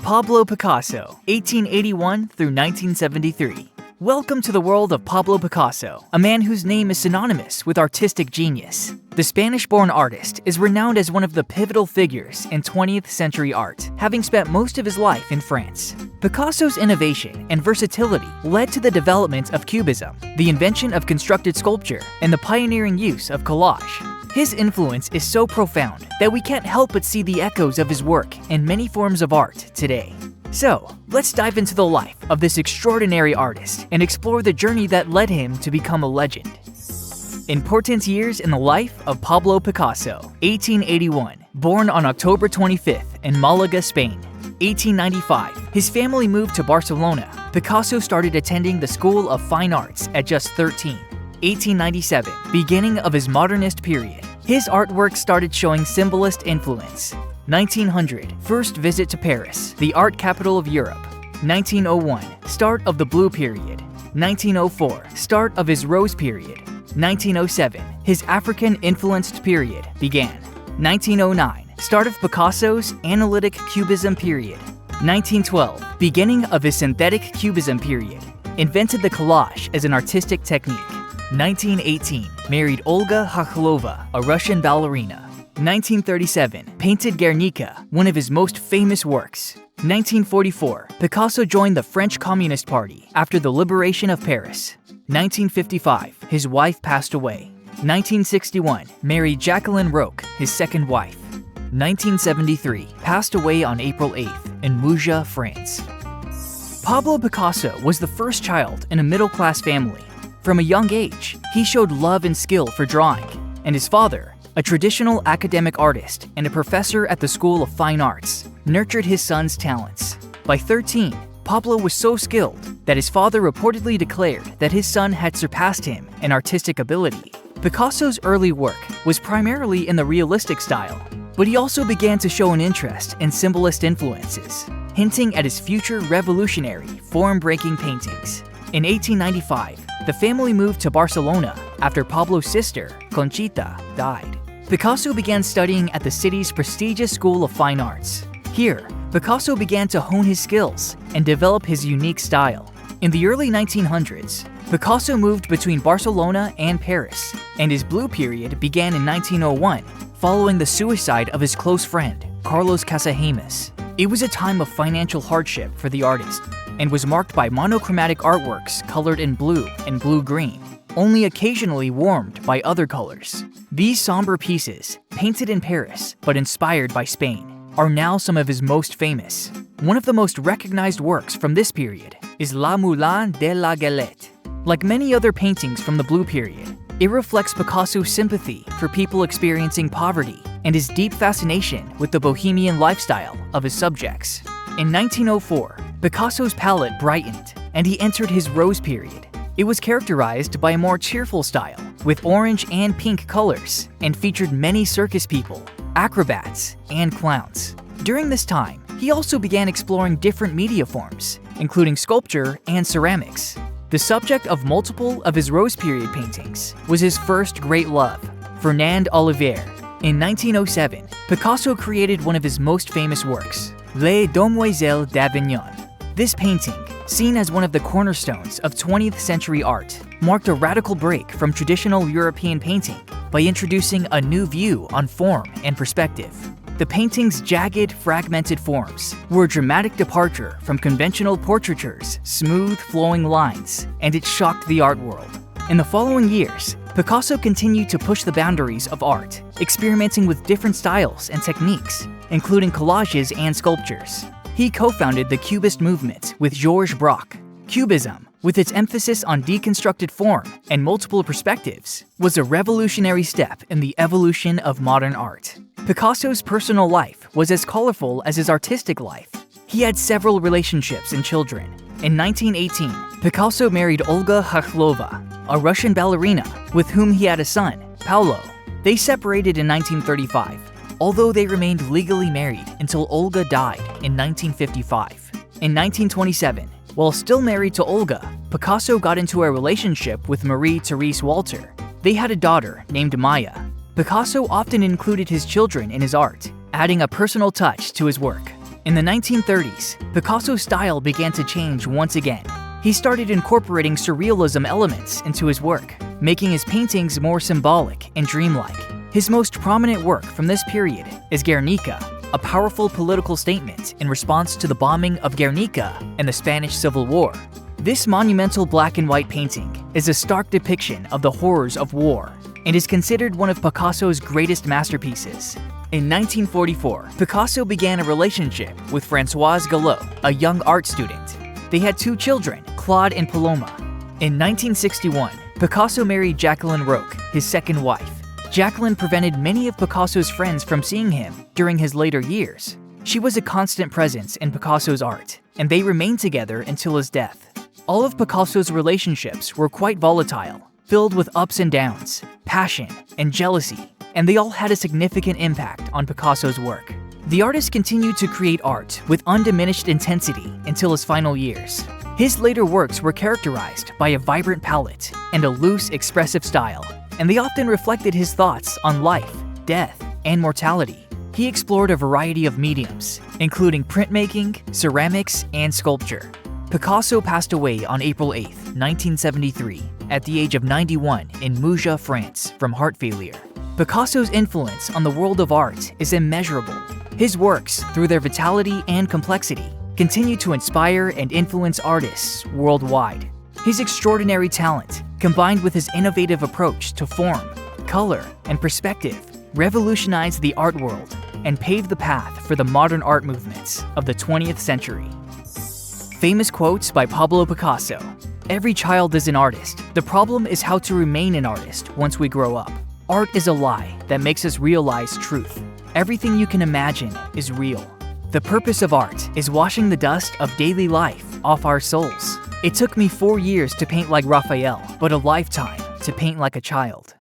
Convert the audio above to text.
Pablo Picasso, 1881 through 1973. Welcome to the world of Pablo Picasso, a man whose name is synonymous with artistic genius. The Spanish-born artist is renowned as one of the pivotal figures in 20th century art, having spent most of his life in France. Picasso's innovation and versatility led to the development of Cubism, the invention of constructed sculpture, and the pioneering use of collage. His influence is so profound that we can't help but see the echoes of his work in many forms of art today. So, let's dive into the life of this extraordinary artist and explore the journey that led him to become a legend. Important years in the life of Pablo Picasso. 1881, born on October 25th in Malaga, Spain. 1895, his family moved to Barcelona. Picasso started attending the School of Fine Arts at just 13. 1897, beginning of his modernist period. His artwork started showing symbolist influence. 1900, first visit to Paris, the art capital of Europe. 1901, start of the Blue period. 1904, start of his Rose period. 1907, his African-influenced period began. 1909, start of Picasso's analytic Cubism period. 1912, beginning of his synthetic Cubism period. Invented the collage as an artistic technique. 1918, married Olga Khokhlova, a Russian ballerina. 1937, painted Guernica, one of his most famous works. 1944, Picasso joined the French Communist Party after the liberation of Paris. 1955, his wife passed away. 1961, married Jacqueline Roch, his second wife. 1973, passed away on April 8th in Mougins, France. Pablo Picasso was the first child in a middle-class family. From a young age, he showed love and skill for drawing, and his father, a traditional academic artist and a professor at the School of Fine Arts, nurtured his son's talents. By 13, Pablo was so skilled that his father reportedly declared that his son had surpassed him in artistic ability. Picasso's early work was primarily in the realistic style, but he also began to show an interest in symbolist influences, hinting at his future revolutionary, form-breaking paintings. In 1895, the family moved to Barcelona after Pablo's sister, Conchita, died. Picasso began studying at the city's prestigious School of Fine Arts. Here, Picasso began to hone his skills and develop his unique style. In the early 1900s, Picasso moved between Barcelona and Paris, and his Blue period began in 1901, following the suicide of his close friend, Carlos Casagemas. It was a time of financial hardship for the artist, and was marked by monochromatic artworks colored in blue and blue-green, only occasionally warmed by other colors. These somber pieces, painted in Paris but inspired by Spain, are now some of his most famous. One of the most recognized works from this period is La Moulin de la Galette. Like many other paintings from the Blue period, it reflects Picasso's sympathy for people experiencing poverty and his deep fascination with the bohemian lifestyle of his subjects. In 1904, Picasso's palette brightened, and he entered his Rose period. It was characterized by a more cheerful style, with orange and pink colors, and featured many circus people, acrobats, and clowns. During this time, he also began exploring different media forms, including sculpture and ceramics. The subject of multiple of his Rose period paintings was his first great love, Fernand Olivier. In 1907, Picasso created one of his most famous works, Les Demoiselles d'Avignon. This painting, seen as one of the cornerstones of 20th century art, marked a radical break from traditional European painting by introducing a new view on form and perspective. The painting's jagged, fragmented forms were a dramatic departure from conventional portraiture's smooth, flowing lines, and it shocked the art world. In the following years, Picasso continued to push the boundaries of art, experimenting with different styles and techniques, including collages and sculptures. He co-founded the Cubist movement with Georges Braque. Cubism, with its emphasis on deconstructed form and multiple perspectives, was a revolutionary step in the evolution of modern art. Picasso's personal life was as colorful as his artistic life. He had several relationships and children. In 1918, Picasso married Olga Khokhlova, a Russian ballerina with whom he had a son, Paulo. They separated in 1935, although they remained legally married until Olga died in 1955. In 1927, while still married to Olga, Picasso got into a relationship with Marie-Therese Walter. They had a daughter named Maya. Picasso often included his children in his art, adding a personal touch to his work. In the 1930s, Picasso's style began to change once again. He started incorporating surrealism elements into his work, making his paintings more symbolic and dreamlike. His most prominent work from this period is Guernica, a powerful political statement in response to the bombing of Guernica and the Spanish Civil War. This monumental black and white painting is a stark depiction of the horrors of war and is considered one of Picasso's greatest masterpieces. In 1944, Picasso began a relationship with Françoise Gallot, a young art student. They had 2 children, Claude and Paloma. In 1961, Picasso married Jacqueline Roch, his second wife. Jacqueline prevented many of Picasso's friends from seeing him during his later years. She was a constant presence in Picasso's art, and they remained together until his death. All of Picasso's relationships were quite volatile, filled with ups and downs, passion, and jealousy, and they all had a significant impact on Picasso's work. The artist continued to create art with undiminished intensity until his final years. His later works were characterized by a vibrant palette and a loose, expressive style, and they often reflected his thoughts on life, death, and mortality. He explored a variety of mediums, including printmaking, ceramics, and sculpture. Picasso passed away on April 8, 1973, at the age of 91 in Mougins, France, from heart failure. Picasso's influence on the world of art is immeasurable. His works, through their vitality and complexity, continue to inspire and influence artists worldwide. His extraordinary talent, combined with his innovative approach to form, color, and perspective, revolutionized the art world and paved the path for the modern art movements of the 20th century. Famous quotes by Pablo Picasso. Every child is an artist. The problem is how to remain an artist once we grow up. Art is a lie that makes us realize truth. Everything you can imagine is real. The purpose of art is washing the dust of daily life off our souls. It took me 4 years to paint like Raphael, but a lifetime to paint like a child.